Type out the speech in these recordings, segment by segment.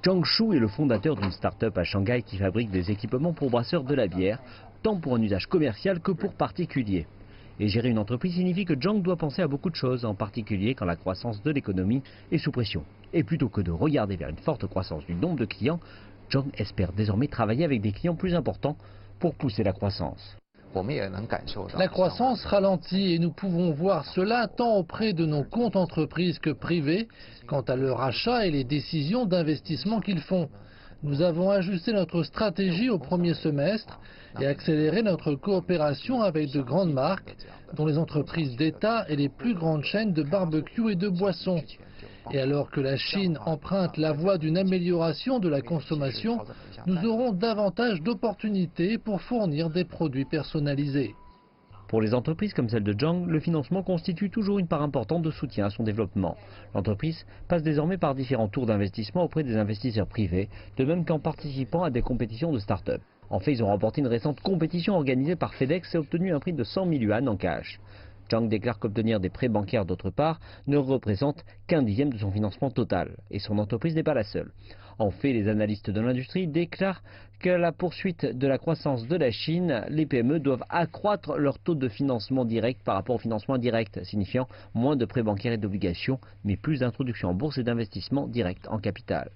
Zhang Shu est le fondateur d'une start-up à Shanghai qui fabrique des équipements pour brasseurs de la bière, tant pour un usage commercial que pour particuliers. Et gérer une entreprise signifie que Zhang doit penser à beaucoup de choses, en particulier quand la croissance de l'économie est sous pression. Et plutôt que de regarder vers une forte croissance du nombre de clients, Zhang espère désormais travailler avec des clients plus importants pour pousser la croissance. La croissance ralentit et nous pouvons voir cela tant auprès de nos comptes entreprises que privés quant à leur achat et les décisions d'investissement qu'ils font. Nous avons ajusté notre stratégie au premier semestre et accéléré notre coopération avec de grandes marques, dont les entreprises d'État et les plus grandes chaînes de barbecue et de boissons. Et alors que la Chine emprunte la voie d'une amélioration de la consommation, nous aurons davantage d'opportunités pour fournir des produits personnalisés. Pour les entreprises comme celle de Zhang, le financement constitue toujours une part importante de soutien à son développement. L'entreprise passe désormais par différents tours d'investissement auprès des investisseurs privés, de même qu'en participant à des compétitions de start-up. En fait, ils ont remporté une récente compétition organisée par FedEx et obtenu un prix de 100 000 yuan en cash. Zhang déclare qu'obtenir des prêts bancaires d'autre part ne représente qu'un dixième de son financement total. Et son entreprise n'est pas la seule. En fait, les analystes de l'industrie déclarent qu'à la poursuite de la croissance de la Chine, les PME doivent accroître leur taux de financement direct par rapport au financement indirect, signifiant moins de prêts bancaires et d'obligations, mais plus d'introduction en bourse et d'investissement direct en capital.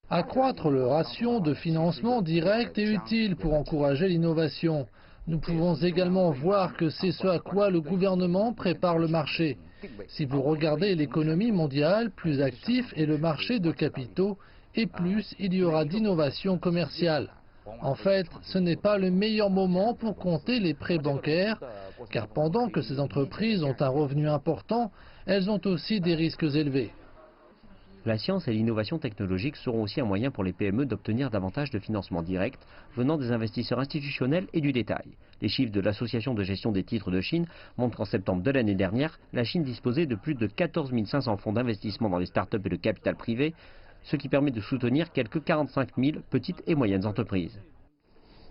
Accroître le ratio de financement direct est utile pour encourager l'innovation. Nous pouvons également voir que c'est ce à quoi le gouvernement prépare le marché. Si vous regardez l'économie mondiale, plus actif est le marché de capitaux et plus il y aura d'innovation commerciale. En fait, ce n'est pas le meilleur moment pour compter les prêts bancaires, car pendant que ces entreprises ont un revenu important, elles ont aussi des risques élevés. La science et l'innovation technologique seront aussi un moyen pour les PME d'obtenir davantage de financement direct venant des investisseurs institutionnels et du détail. Les chiffres de l'Association de gestion des titres de Chine montrent qu'en septembre de l'année dernière, la Chine disposait de plus de 14 500 fonds d'investissement dans les startups et le capital privé, ce qui permet de soutenir quelques 45 000 petites et moyennes entreprises.